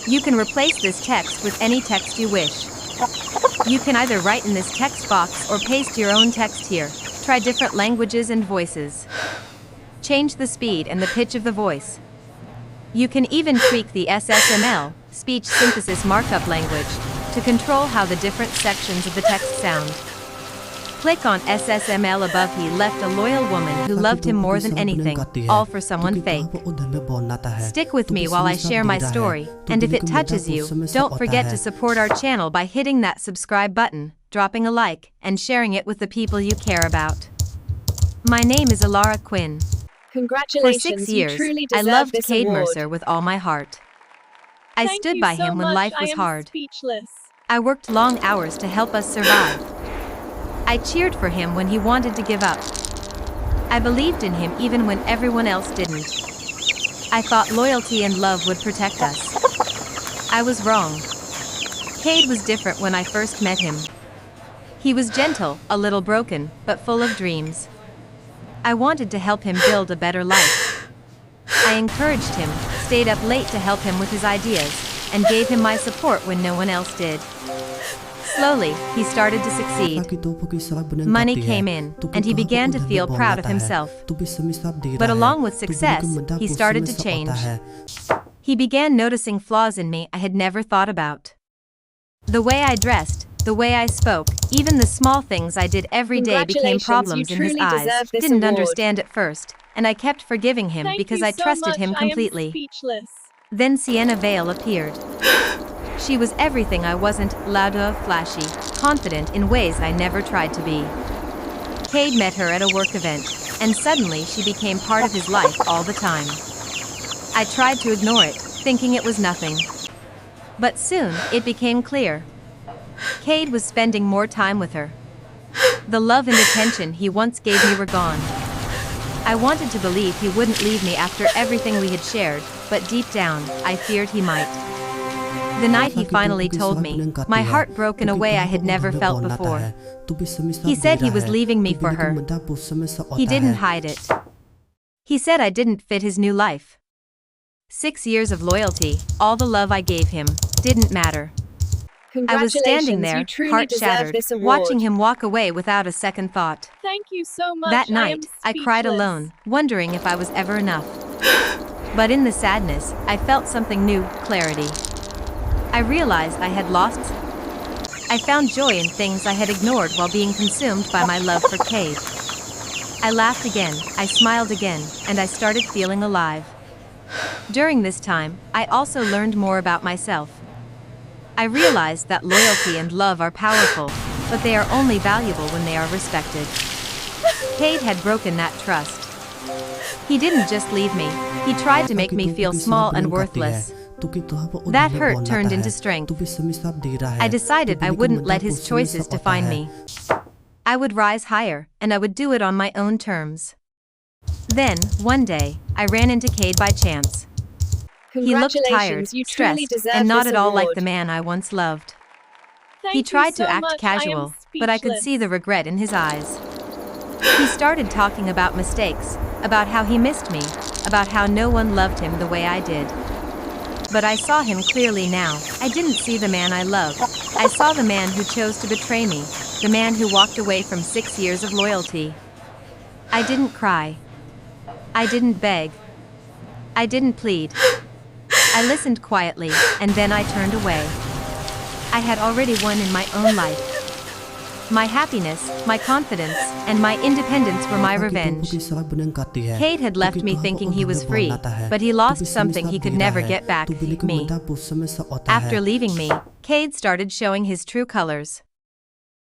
You can replace this text with any text you wish. You can either write in this text box or paste your own text here. Try different languages and voices. Change the speed and the pitch of the voice. You can even tweak the SSML, speech synthesis markup language, to control how the different sections of the text sound. Click on SSML above. He left a loyal woman who loved him more than anything, all for someone fake. Stick with me while I share my story, and if it touches you, don't forget to support our channel by hitting that subscribe button, dropping a like, and sharing it with the people you care about. My name is Alara Quinn. For 6 years, I loved Cade Mercer with all my heart. I stood by him when life was hard. I worked long hours to help us survive. I cheered for him when he wanted to give up. I believed in him even when everyone else didn't. I thought loyalty and love would protect us. I was wrong. Cade was different when I first met him. He was gentle, a little broken, but full of dreams. I wanted to help him build a better life. I encouraged him, stayed up late to help him with his ideas, and gave him my support when no one else did. Slowly, he started to succeed. Money came in, and he began to feel proud of himself. But along with success, he started to change. He began noticing flaws in me I had never thought about. The way I dressed, the way I spoke, even the small things I did every day became problems in his eyes. Didn't understand at first, and I kept forgiving him because I trusted him completely. Then Sienna Vale appeared. She was everything I wasn't, loud, flashy, confident in ways I never tried to be. Cade met her at a work event, and suddenly she became part of his life all the time. I tried to ignore it, thinking it was nothing. But soon, it became clear. Cade was spending more time with her. The love and attention he once gave me were gone. I wanted to believe he wouldn't leave me after everything we had shared, but deep down, I feared he might. The night he finally told me, my heart broke in a way I had never felt before. He said he was leaving me for her. He didn't hide it. He said I didn't fit his new life. 6 years of loyalty, all the love I gave him, didn't matter. I was standing there, heart shattered, watching him walk away without a second thought. Thank you so much. That night, I cried alone, wondering if I was ever enough. But in the sadness, I felt something new, clarity. I realized I had lost. I found joy in things I had ignored while being consumed by my love for Cade. I laughed again, I smiled again, and I started feeling alive. During this time, I also learned more about myself. I realized that loyalty and love are powerful, but they are only valuable when they are respected. Cade had broken that trust. He didn't just leave me, he tried to make me feel small and worthless. That hurt turned into strength. I decided I wouldn't let his choices define me. I would rise higher, and I would do it on my own terms. Then, one day, I ran into Cade by chance. He looked tired, stressed, and not at all like the man I once loved. He tried to act casual, but I could see the regret in his eyes. He started talking about mistakes, about how he missed me, about how no one loved him the way I did. But I saw him clearly now. I didn't see the man I loved. I saw the man who chose to betray me, the man who walked away from 6 years of loyalty. I didn't cry. I didn't beg. I didn't plead. I listened quietly, and then I turned away. I had already won in my own life. My happiness, my confidence, and my independence were my revenge. Cade had left me thinking he was free, but he lost something he could never get back, me. After leaving me, Cade started showing his true colors.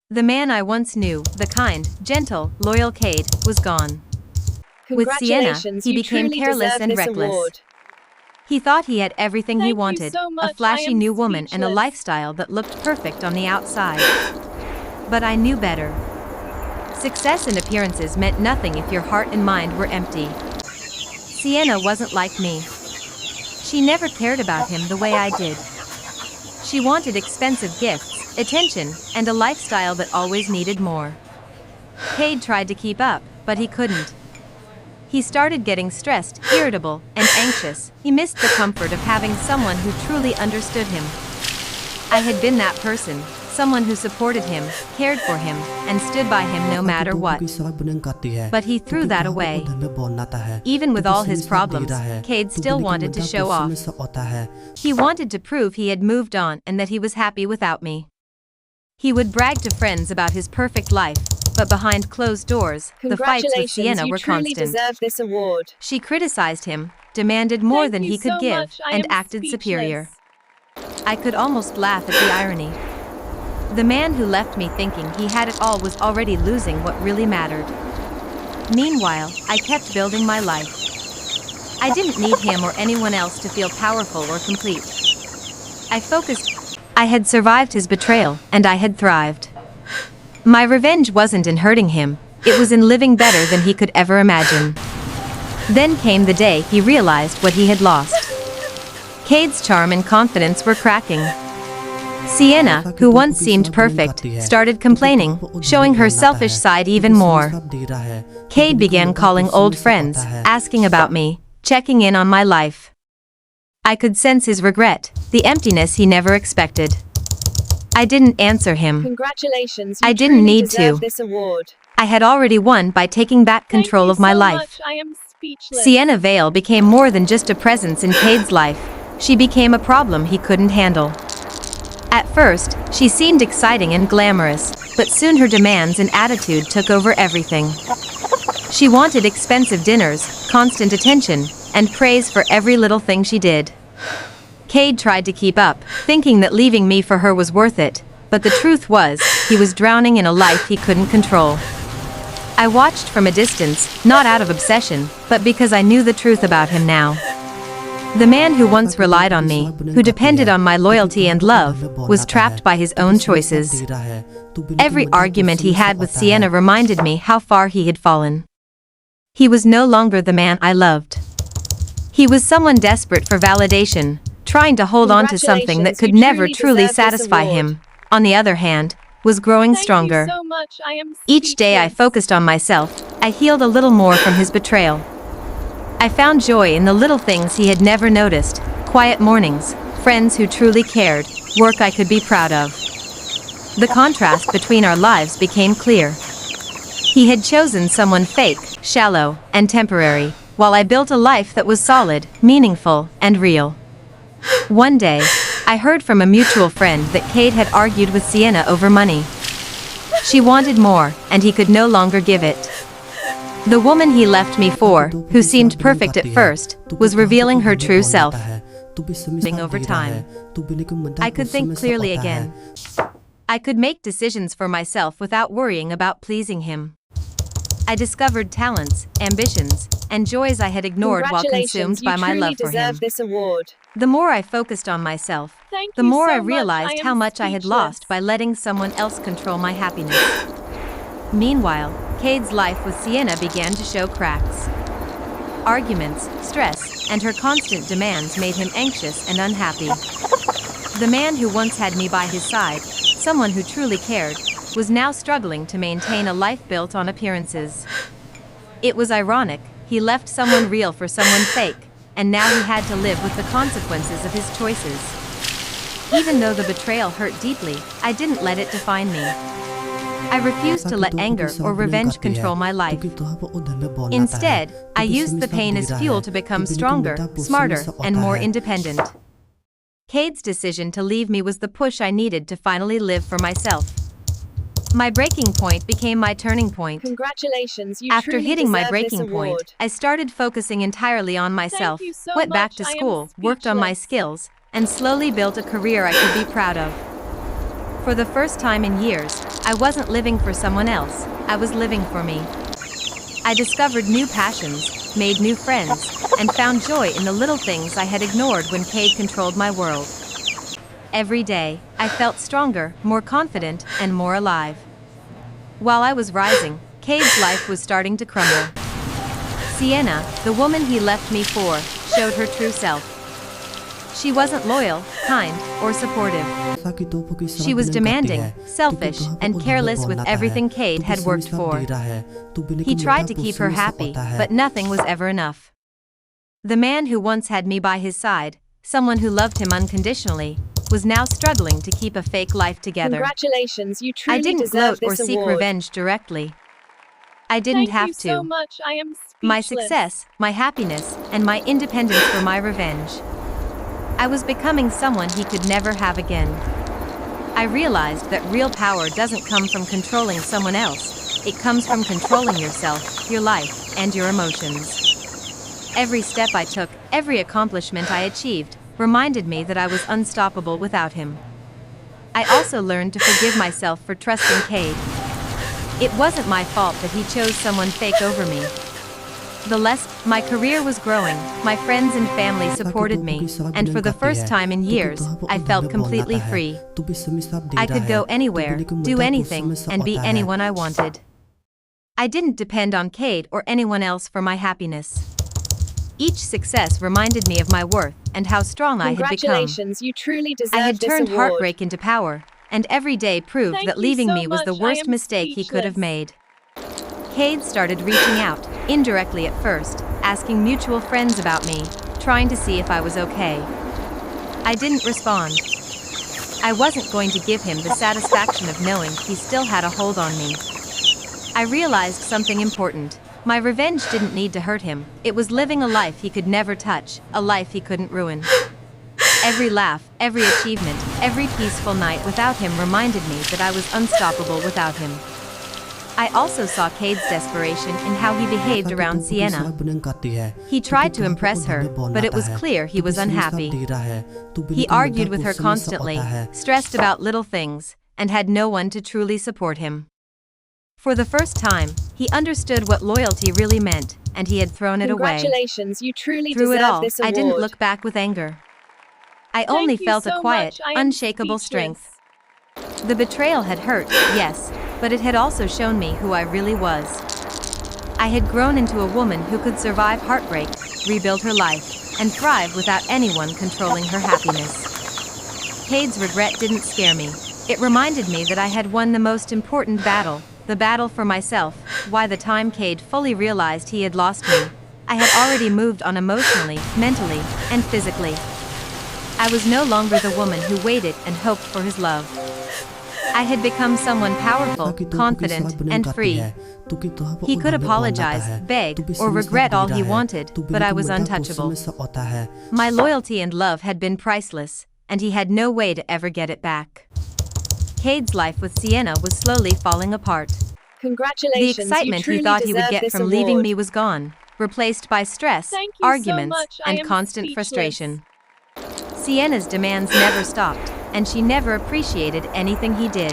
The man I once knew, the kind, gentle, loyal Cade, was gone. With Sienna, he became careless and reckless. He thought he had everything he wanted, a flashy new woman and a lifestyle that looked perfect on the outside. But I knew better. Success and appearances meant nothing if your heart and mind were empty. Sienna wasn't like me. She never cared about him the way I did. She wanted expensive gifts, attention, and a lifestyle that always needed more. Cade tried to keep up, but he couldn't. He started getting stressed, irritable, and anxious. He missed the comfort of having someone who truly understood him. I had been that person, someone who supported him, cared for him, and stood by him no matter what. But he threw that away. Even with all his problems, Cade still wanted to show off. He wanted to prove he had moved on and that he was happy without me. He would brag to friends about his perfect life, but behind closed doors, the fights with Sienna were constant. Deserve this award. She criticized him, demanded more than he could give, and acted superior. I could almost laugh at the irony. The man who left me thinking he had it all was already losing what really mattered. Meanwhile, I kept building my life. I didn't need him or anyone else to feel powerful or complete. I focused. I had survived his betrayal, and I had thrived. My revenge wasn't in hurting him, it was in living better than he could ever imagine. Then came the day he realized what he had lost. Cade's charm and confidence were cracking. Sienna, who once seemed perfect, started complaining, showing her selfish side even more. Cade began calling old friends, asking about me, checking in on my life. I could sense his regret, the emptiness he never expected. I didn't answer him. Congratulations, I didn't need to. This award. I had already won by taking back control of my life. I am speechless. Sienna Vale became more than just a presence in Cade's life. She became a problem he couldn't handle. At first, she seemed exciting and glamorous, but soon her demands and attitude took over everything. She wanted expensive dinners, constant attention, and praise for every little thing she did. Cade tried to keep up, thinking that leaving me for her was worth it, but the truth was, he was drowning in a life he couldn't control. I watched from a distance, not out of obsession, but because I knew the truth about him now. The man who once relied on me, who depended on my loyalty and love, was trapped by his own choices. Every argument he had with Sienna reminded me how far he had fallen. He was no longer the man I loved. He was someone desperate for validation, trying to hold on to something that could never truly satisfy him. On the other hand, was growing stronger. Thank you so much. I am Each day I focused on myself, I healed a little more from his betrayal. I found joy in the little things he had never noticed, quiet mornings, friends who truly cared, work I could be proud of. The contrast between our lives became clear. He had chosen someone fake, shallow, and temporary, while I built a life that was solid, meaningful, and real. One day, I heard from a mutual friend that Cade had argued with Sienna over money. She wanted more, and he could no longer give it. The woman he left me for, who seemed perfect at first, was revealing her true self. Over time, I could think clearly again. I could make decisions for myself without worrying about pleasing him. I discovered talents, ambitions, and joys I had ignored while consumed by my love for him. This award. The more I focused on myself, the more I realized how much I had lost by letting someone else control my happiness. Meanwhile, Cade's life with Sienna began to show cracks. Arguments, stress, and her constant demands made him anxious and unhappy. The man who once had me by his side, someone who truly cared, was now struggling to maintain a life built on appearances. It was ironic, he left someone real for someone fake, and now he had to live with the consequences of his choices. Even though the betrayal hurt deeply, I didn't let it define me. I refused to let anger or revenge control my life. Instead, I used the pain as fuel to become stronger, smarter, and more independent. Cade's decision to leave me was the push I needed to finally live for myself. My breaking point became my turning point. Congratulations, you After truly hitting my deserve this breaking point, award. I started focusing entirely on myself, Thank you so went back much. to I am school, worked on my speechless. skills, and slowly built a career I could be proud of. For the first time in years, I wasn't living for someone else, I was living for me. I discovered new passions, made new friends, and found joy in the little things I had ignored when Cade controlled my world. Every day, I felt stronger, more confident, and more alive. While I was rising, Cade's life was starting to crumble. Sienna, the woman he left me for, showed her true self. She wasn't loyal, kind, or supportive. She was demanding, selfish, and careless with everything Cade had worked for. He tried to keep her happy, but nothing was ever enough. The man who once had me by his side, someone who loved him unconditionally, was now struggling to keep a fake life together. Congratulations, you truly I didn't deserve gloat or this seek award. revenge directly. I didn't have Thank to. you so much. I am speechless. My success, my happiness, and my independence were my revenge. I was becoming someone he could never have again. I realized that real power doesn't come from controlling someone else. It comes from controlling yourself, your life, and your emotions. Every step I took, every accomplishment I achieved, reminded me that I was unstoppable without him. I also learned to forgive myself for trusting Cade. It wasn't my fault that he chose someone fake over me. My career was growing, my friends and family supported me, and for the first time in years, I felt completely free. I could go anywhere, do anything, and be anyone I wanted. I didn't depend on Cade or anyone else for my happiness. Each success reminded me of my worth and how strong I had become. Congratulations, you truly deserve I had this turned award. heartbreak into power, and every day proved Thank that you leaving so me was the much. worst I am mistake he could have speechless. made. Cade started reaching out, indirectly at first, asking mutual friends about me, trying to see if I was okay. I didn't respond. I wasn't going to give him the satisfaction of knowing he still had a hold on me. I realized something important. My revenge didn't need to hurt him. It was living a life he could never touch, a life he couldn't ruin. Every laugh, every achievement, every peaceful night without him reminded me that I was unstoppable without him. I also saw Cade's desperation in how he behaved around Sienna. He tried to impress her, but it was clear he was unhappy. He argued with her constantly, stressed about little things, and had no one to truly support him. For the first time, he understood what loyalty really meant, and he had thrown it away. Congratulations, you truly Through it deserve all, this award. I didn't look back with anger. I only Thank you felt a so quiet, much. I am unshakable speechless. strength. The betrayal had hurt, yes, but it had also shown me who I really was. I had grown into a woman who could survive heartbreak, rebuild her life, and thrive without anyone controlling her happiness. Cade's regret didn't scare me. It reminded me that I had won the most important battle, the battle for myself. By the time Cade fully realized he had lost me, I had already moved on emotionally, mentally, and physically. I was no longer the woman who waited and hoped for his love. I had become someone powerful, confident, and free. He could apologize, beg, or regret all he wanted, but I was untouchable. My loyalty and love had been priceless, and he had no way to ever get it back. Cade's life with Sienna was slowly falling apart. The Congratulations, excitement you truly he thought he would deserve get this from leaving award. me was gone, replaced by stress, Thank you so arguments, much. I and am constant speechless. frustration. Sienna's demands never stopped, and she never appreciated anything he did.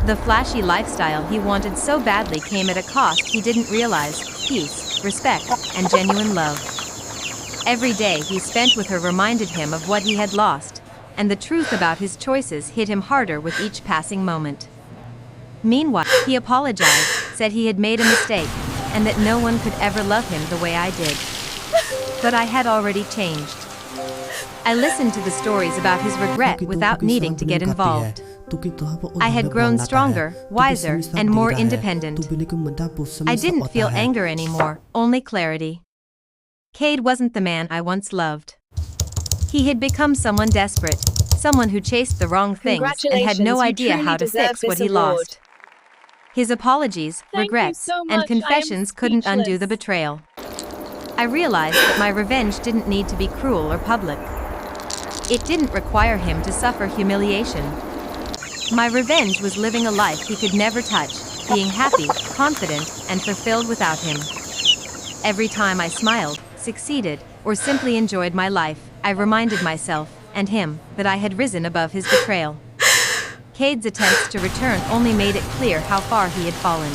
The flashy lifestyle he wanted so badly came at a cost he didn't realize: peace, respect, and genuine love. Every day he spent with her reminded him of what he had lost, and the truth about his choices hit him harder with each passing moment. Meanwhile, he apologized, said he had made a mistake, and that no one could ever love him the way I did. But I had already changed. I listened to the stories about his regret without needing to get involved. I had grown stronger, wiser, and more independent. I didn't feel anger anymore, only clarity. Cade wasn't the man I once loved. He had become someone desperate, someone who chased the wrong things and had no Congratulations, you idea truly how to deserve fix what this he award. lost. His apologies, Thank you regrets, so and much. I am confessions couldn't undo the speechless. betrayal. I realized that my revenge didn't need to be cruel or public. It didn't require him to suffer humiliation. My revenge was living a life he could never touch, being happy, confident, and fulfilled without him. Every time I smiled, succeeded, or simply enjoyed my life, I reminded myself, and him, that I had risen above his betrayal. Cade's attempts to return only made it clear how far he had fallen.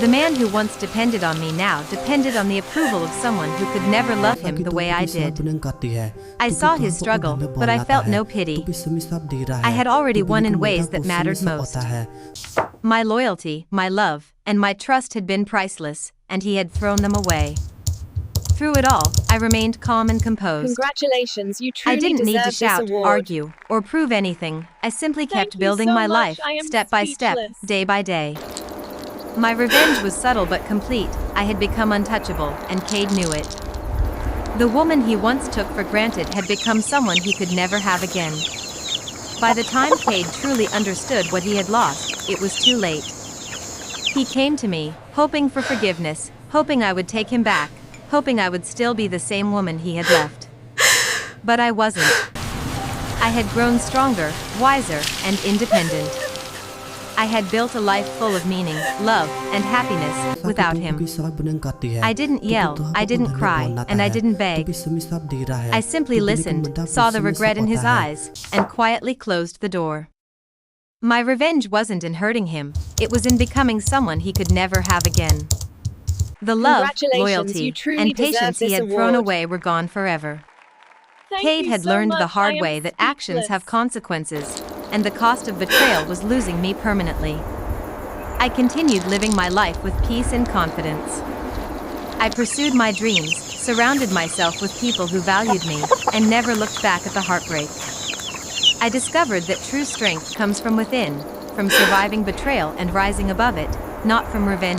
The man who once depended on me now depended on the approval of someone who could never love him the way I did. I saw his struggle, but I felt no pity. I had already won in ways that mattered most. My loyalty, my love, and my trust had been priceless, and he had thrown them away. Through it all, I remained calm and composed. Congratulations, you I truly didn't need to deserve this shout, award. argue, or prove anything. I simply kept Thank you building so my much, life, I am step by step, speechless. day by day. My revenge was subtle but complete. I had become untouchable, and Cade knew it. The woman he once took for granted had become someone he could never have again. By the time Cade truly understood what he had lost, it was too late. He came to me, hoping for forgiveness, hoping I would take him back, hoping I would still be the same woman he had left. But I wasn't. I had grown stronger, wiser, and independent. I had built a life full of meaning, love, and happiness without him. I didn't yell, I didn't cry, and I didn't beg. I simply listened, saw the regret in his eyes, and quietly closed the door. My revenge wasn't in hurting him, it was in becoming someone he could never have again. The love, Congratulations, you loyalty, truly and patience deserve he this had thrown award. away were gone forever. Thank Cade you had so learned the much, hard I am way that actions have speechless. consequences, and the cost of betrayal was losing me permanently. I continued living my life with peace and confidence. I pursued my dreams, surrounded myself with people who valued me, and never looked back at the heartbreak. I discovered that true strength comes from within, from surviving betrayal and rising above it, not from revenge.